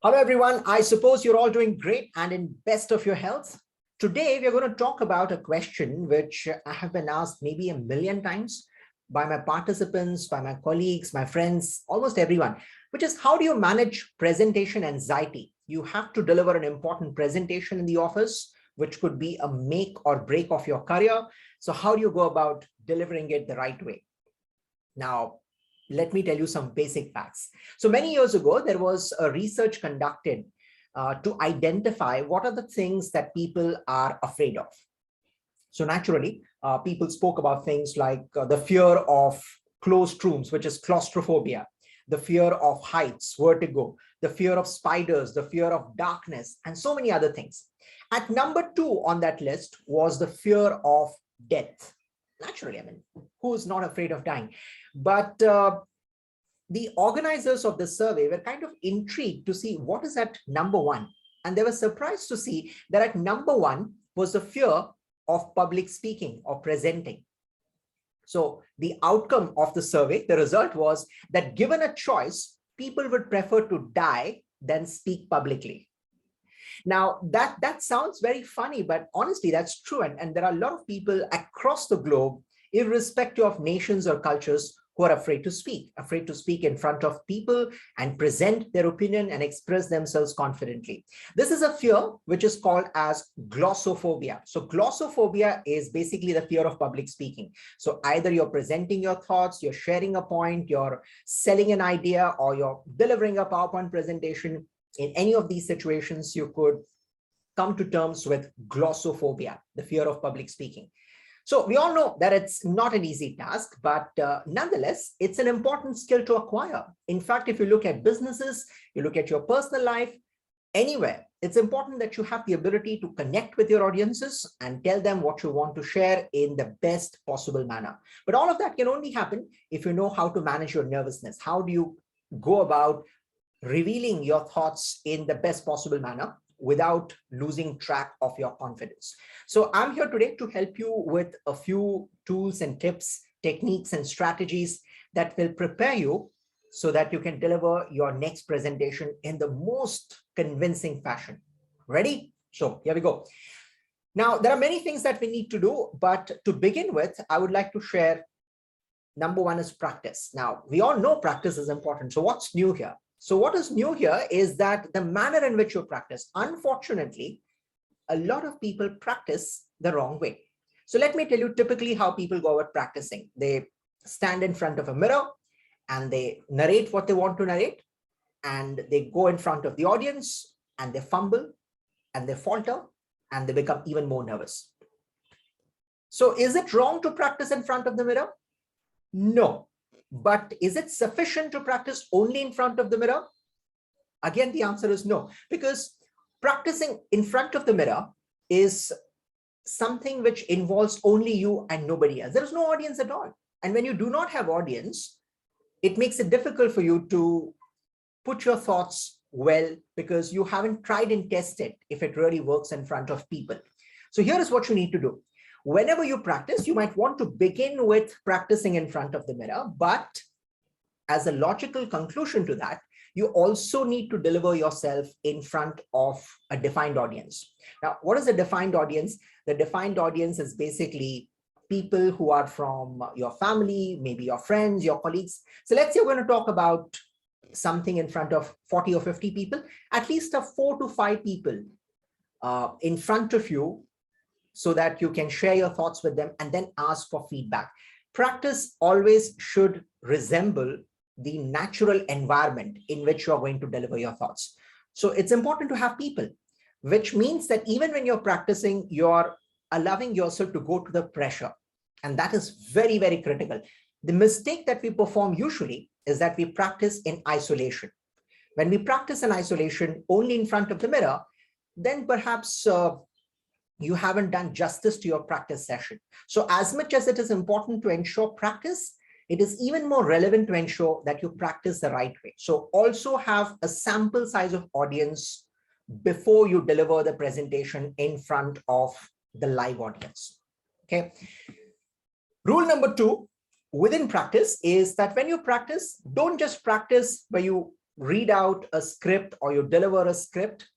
Hello, everyone. I suppose you're all doing great and in best of your health. Today, we're going to talk about a question which I have been asked maybe a million times by my participants, by my colleagues, my friends, almost everyone, which is how do you manage presentation anxiety? You have to deliver an important presentation in the office, which could be a make or break of your career. So how do you go about delivering it the right way? Now, let me tell you some basic facts. So many years ago, there was a research conducted to identify what are the things that people are afraid of. So naturally, people spoke about things like the fear of closed rooms, which is claustrophobia, the fear of heights, vertigo, the fear of spiders, the fear of darkness, and so many other things. At number 2 on that list was the fear of death. Naturally, I mean, who is not afraid of dying? But the organizers of the survey were kind of intrigued to see what is at number 1. And they were surprised to see that at number 1 was the fear of public speaking or presenting. So the outcome of the survey, the result was that given a choice, people would prefer to die than speak publicly. Now, that sounds very funny, but honestly, that's true. And there are a lot of people across the globe, irrespective of nations or cultures, who are afraid to speak in front of people and present their opinion and express themselves confidently. This is a fear which is called as glossophobia. So glossophobia is basically the fear of public speaking. So either you're presenting your thoughts, you're sharing a point, you're selling an idea, or you're delivering a PowerPoint presentation. In any of these situations, you could come to terms with glossophobia, the fear of public speaking. So we all know that it's not an easy task, but nonetheless, it's an important skill to acquire. In fact, if you look at businesses, you look at your personal life, anywhere, it's important that you have the ability to connect with your audiences and tell them what you want to share in the best possible manner. But all of that can only happen if you know how to manage your nervousness. How do you go about revealing your thoughts in the best possible manner without losing track of your confidence? So I'm here today to help you with a few tools and tips, techniques and strategies that will prepare you so that you can deliver your next presentation in the most convincing fashion. Ready? So here we go. Now, there are many things that we need to do, but to begin with, I would like to share number 1 is practice. Now, we all know practice is important. So what's new here? So what is new here is that the manner in which you practice. Unfortunately, a lot of people practice the wrong way. So let me tell you typically how people go about practicing. They stand in front of a mirror and they narrate what they want to narrate, and they go in front of the audience and they fumble and they falter and they become even more nervous. So is it wrong to practice in front of the mirror? No. But is it sufficient to practice only in front of the mirror? Again, the answer is no, because practicing in front of the mirror is something which involves only you and nobody else. There is no audience at all. And when you do not have audience, it makes it difficult for you to put your thoughts well, because you haven't tried and tested if it really works in front of people. So here is what you need to do. Whenever you practice, you might want to begin with practicing in front of the mirror, but as a logical conclusion to that, you also need to deliver yourself in front of a defined audience. Now, what is a defined audience? The defined audience is basically people who are from your family, maybe your friends, your colleagues. So let's say we're going to talk about something in front of 40 or 50 people, at least 4 to 5 people in front of you, so that you can share your thoughts with them and then ask for feedback. Practice always should resemble the natural environment in which you're going to deliver your thoughts. So it's important to have people, which means that even when you're practicing, you're allowing yourself to go to the pressure. And that is very, very critical. The mistake that we perform usually is that we practice in isolation. When we practice in isolation only in front of the mirror, then perhaps you haven't done justice to your practice session. So as much as it is important to ensure practice, it is even more relevant to ensure that you practice the right way. So also have a sample size of audience before you deliver the presentation in front of the live audience. Okay. Rule number 2 within practice is that when you practice, don't just practice where you read out a script or you deliver a script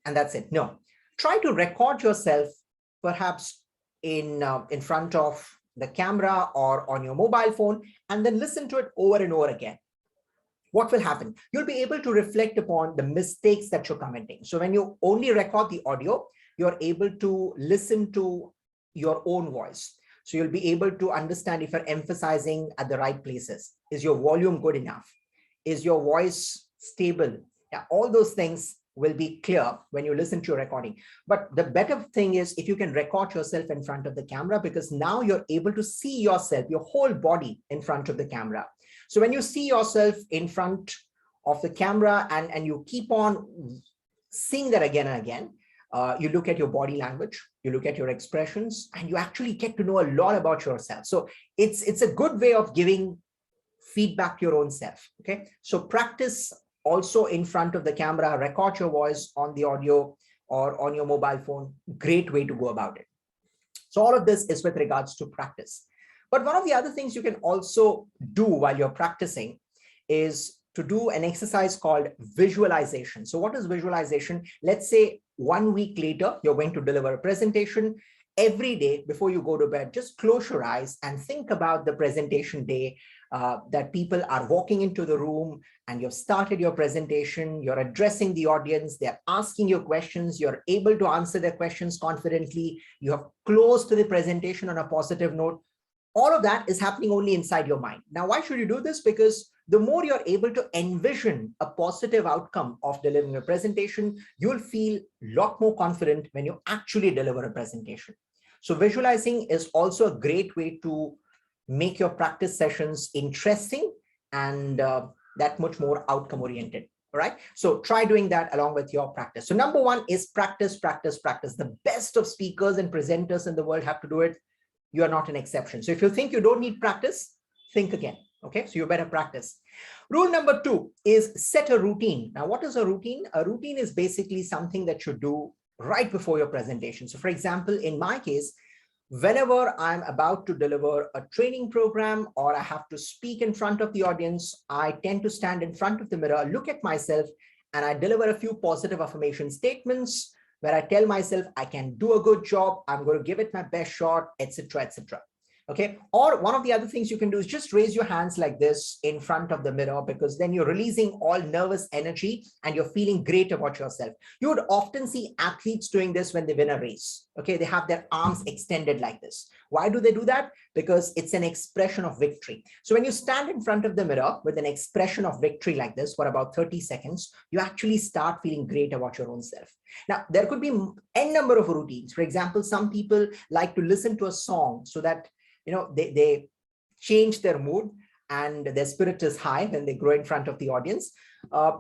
and that's it. No, try to record yourself perhaps in front of the camera or on your mobile phone, and then listen to it over and over again. What will happen? You'll be able to reflect upon the mistakes that you're committing. So when you only record the audio, you're able to listen to your own voice. So you'll be able to understand if you're emphasizing at the right places. Is your volume good enough? Is your voice stable? Yeah, all those things will be clear when you listen to your recording. But the better thing is if you can record yourself in front of the camera, because now you're able to see yourself, your whole body in front of the camera. So when you see yourself in front of the camera and you keep on seeing that again and again, you look at your body language, you look at your expressions, and you actually get to know a lot about yourself. So it's a good way of giving feedback to your own self. Okay, so practice also in front of the camera, record your voice on the audio or on your mobile phone. Great way to go about it. So all of this is with regards to practice. But one of the other things you can also do while you're practicing is to do an exercise called visualization. So what is visualization? Let's say 1 week later, you're going to deliver a presentation. Every day before you go to bed, just close your eyes and think about the presentation day, that people are walking into the room and you've started your presentation, you're addressing the audience, they're asking you questions, you're able to answer their questions confidently, you have closed to the presentation on a positive note. All of that is happening only inside your mind. Now, why should you do this? Because the more you're able to envision a positive outcome of delivering a presentation, you'll feel a lot more confident when you actually deliver a presentation. So visualizing is also a great way to make your practice sessions interesting and that much more outcome oriented. All right. So try doing that along with your practice. So number one is practice, practice, practice. The best of speakers and presenters in the world have to do it. You are not an exception. So if you think you don't need practice, think again. Okay, so you better practice. Rule number 2 is set a routine. Now, what is a routine? A routine is basically something that you do right before your presentation. So for example, in my case, whenever I'm about to deliver a training program or I have to speak in front of the audience, I tend to stand in front of the mirror, look at myself, and I deliver a few positive affirmation statements where I tell myself I can do a good job, I'm going to give it my best shot, etc., etc. Okay. Or one of the other things you can do is just raise your hands like this in front of the mirror, because then you're releasing all nervous energy and you're feeling great about yourself. You would often see athletes doing this when they win a race. Okay. They have their arms extended like this. Why do they do that? Because it's an expression of victory. So when you stand in front of the mirror with an expression of victory like this for about 30 seconds, you actually start feeling great about your own self. Now, there could be n number of routines. For example, some people like to listen to a song so that they change their mood and their spirit is high when they grow in front of the audience.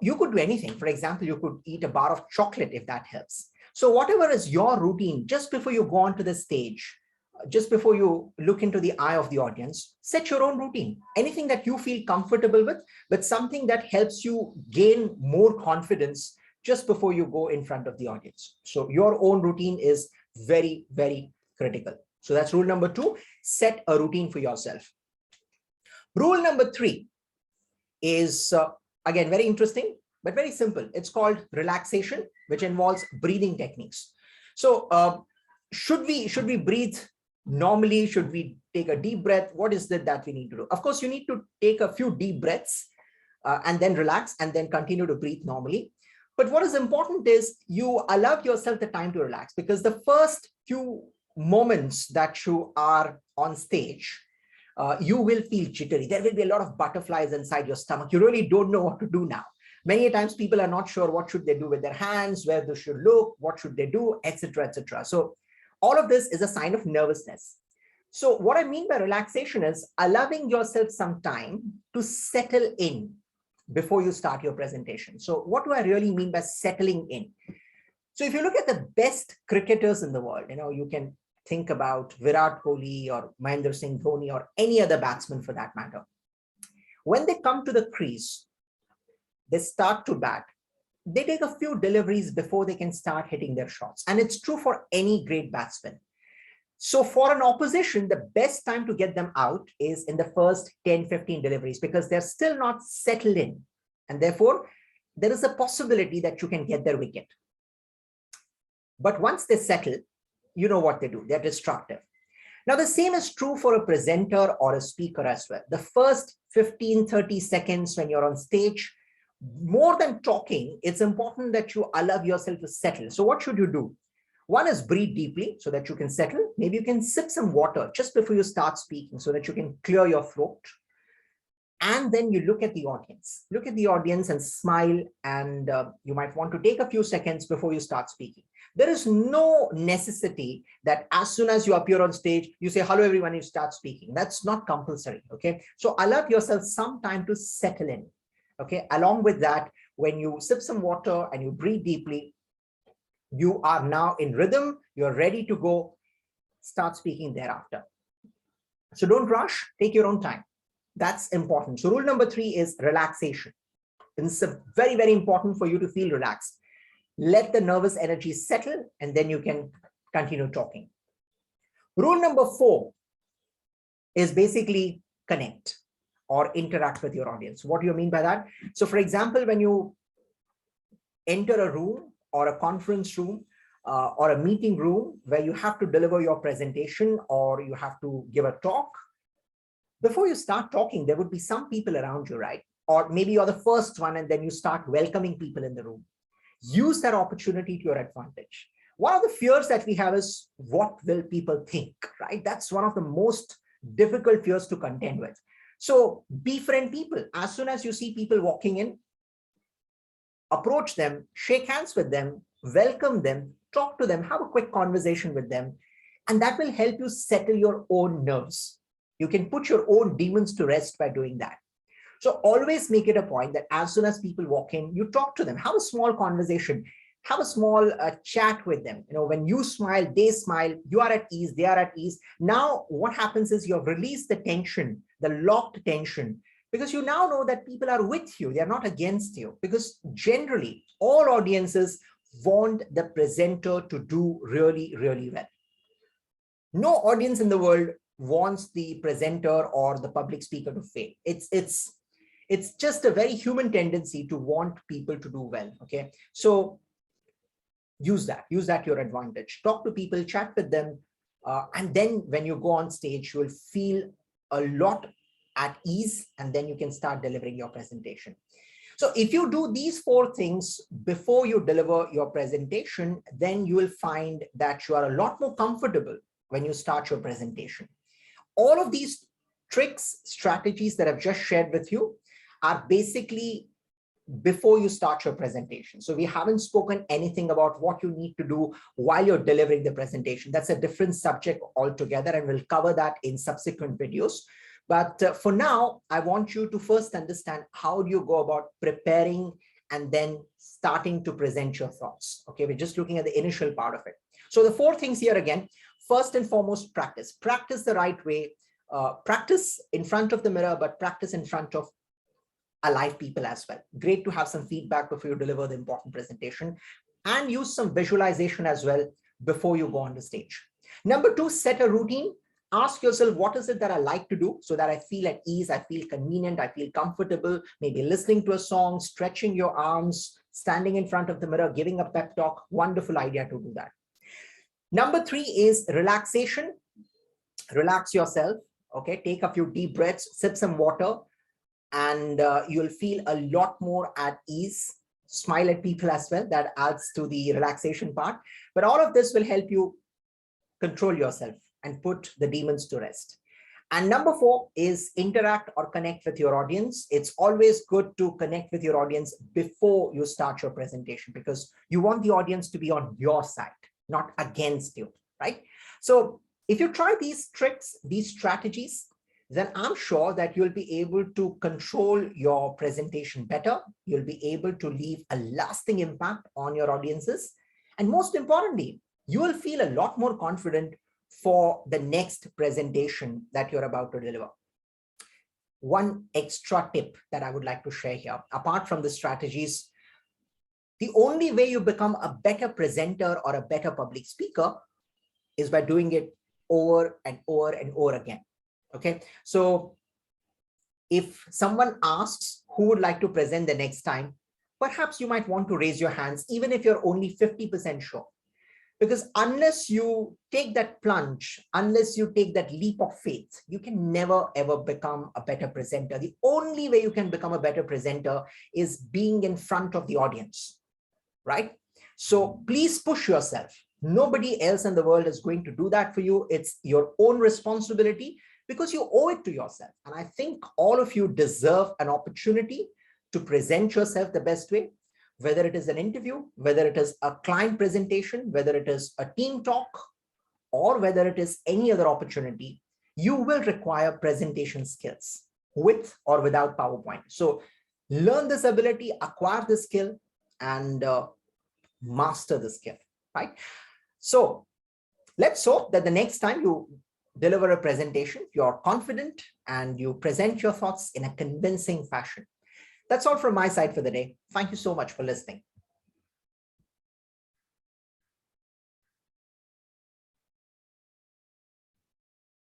You could do anything. For example, you could eat a bar of chocolate if that helps. So whatever is your routine, just before you go onto the stage, just before you look into the eye of the audience, set your own routine. Anything that you feel comfortable with, but something that helps you gain more confidence just before you go in front of the audience. So your own routine is very, very critical. So that's rule number 2, set a routine for yourself. Rule number 3 is, again, very interesting, but very simple. It's called relaxation, which involves breathing techniques. So should we breathe normally? Should we take a deep breath? What is it that we need to do? Of course, you need to take a few deep breaths and then relax and then continue to breathe normally. But what is important is you allow yourself the time to relax, because the first few moments that you are on stage, you will feel jittery. There will be a lot of butterflies inside your stomach. You really don't know what to do now. Many times people are not sure what should they do with their hands, where they should look, what should they do, etc., etc. So all of this is a sign of nervousness. So what I mean by relaxation is allowing yourself some time to settle in before you start your presentation. So what do I really mean by settling in? So if you look at the best cricketers in the world, you can think about Virat Kohli or Mahendra Singh Dhoni or any other batsman for that matter. When they come to the crease, they start to bat. They take a few deliveries before they can start hitting their shots. And it's true for any great batsman. So for an opposition, the best time to get them out is in the first 10, 15 deliveries, because they're still not settled in. And therefore, there is a possibility that you can get their wicket. But once they settle, you know what they do. They're destructive. Now, the same is true for a presenter or a speaker as well. The first 15, 30 seconds when you're on stage, more than talking, it's important that you allow yourself to settle. So what should you do? One is breathe deeply so that you can settle. Maybe you can sip some water just before you start speaking so that you can clear your throat. And then you look at the audience. Look at the audience and smile. And you might want to take a few seconds before you start speaking. There is no necessity that as soon as you appear on stage, you say, hello, everyone, you start speaking. That's not compulsory, okay? So allow yourself some time to settle in, okay? Along with that, when you sip some water and you breathe deeply, you are now in rhythm, you're ready to go, start speaking thereafter. So don't rush, take your own time. That's important. So rule number 3 is relaxation. It's very, very important for you to feel relaxed. Let the nervous energy settle, and then you can continue talking. Rule number 4 is basically connect or interact with your audience. What do you mean by that? So for example, when you enter a room or a conference room or a meeting room where you have to deliver your presentation or you have to give a talk, before you start talking, there would be some people around you, right? Or maybe you're the first one and then you start welcoming people in the room. Use that opportunity to your advantage. One of the fears that we have is what will people think, right? That's one of the most difficult fears to contend with. So befriend people. As soon as you see people walking in, approach them, shake hands with them, welcome them, talk to them, have a quick conversation with them. And that will help you settle your own nerves. You can put your own demons to rest by doing that. So always make it a point that as soon as people walk in, you talk to them, have a small conversation, have a small chat with them. You know, when you smile, they smile, you are at ease, they are at ease. Now, what happens is you've released the tension, the locked tension, because you now know that people are with you. They're not against you, because generally all audiences want the presenter to do really, really well. No audience in the world wants the presenter or the public speaker to fail. It's just a very human tendency to want people to do well, okay? So use that to your advantage. Talk to people, chat with them, and then when you go on stage, you will feel a lot at ease, and then you can start delivering your presentation. So if you do these 4 things before you deliver your presentation, then you will find that you are a lot more comfortable when you start your presentation. All of these tricks, strategies that I've just shared with you are basically before you start your presentation. So we haven't spoken anything about what you need to do while you're delivering the presentation. That's a different subject altogether, and we'll cover that in subsequent videos. But for now, I want you to first understand how do you go about preparing and then starting to present your thoughts. Okay, we're just looking at the initial part of it. So the 4 things here again, first and foremost, practice. Practice the right way. Practice in front of the mirror, but practice in front of alive people as well. Great to have some feedback before you deliver the important presentation, and use some visualization as well before you go on the stage. Number 2, set a routine. Ask yourself, what is it that I like to do so that I feel at ease, I feel convenient, I feel comfortable, maybe listening to a song, stretching your arms, standing in front of the mirror, giving a pep talk. Wonderful idea to do that. Number 3 is relaxation. Relax yourself, okay? Take a few deep breaths, sip some water, and you'll feel a lot more at ease. Smile at people as well. That adds to the relaxation part. But all of this will help you control yourself and put the demons to rest. And number 4 is interact or connect with your audience. It's always good to connect with your audience before you start your presentation, because you want the audience to be on your side, not against you, right? So if you try these tricks, these strategies, then I'm sure that you'll be able to control your presentation better. You'll be able to leave a lasting impact on your audiences. And most importantly, you will feel a lot more confident for the next presentation that you're about to deliver. One extra tip that I would like to share here, apart from the strategies, the only way you become a better presenter or a better public speaker is by doing it over and over and over again. Okay, so if someone asks who would like to present the next time, perhaps you might want to raise your hands, even if you're only 50% sure. Because unless you take that plunge, unless you take that leap of faith, you can never, ever become a better presenter. The only way you can become a better presenter is being in front of the audience, right? So please push yourself. Nobody else in the world is going to do that for you. It's your own responsibility because you owe it to yourself. And I think all of you deserve an opportunity to present yourself the best way, whether it is an interview, whether it is a client presentation, whether it is a team talk, or whether it is any other opportunity. You will require presentation skills with or without PowerPoint. So learn this ability, acquire the skill, and master the skill, right? So let's hope that the next time you deliver a presentation, you're confident and you present your thoughts in a convincing fashion. That's all from my side for the day. Thank you so much for listening.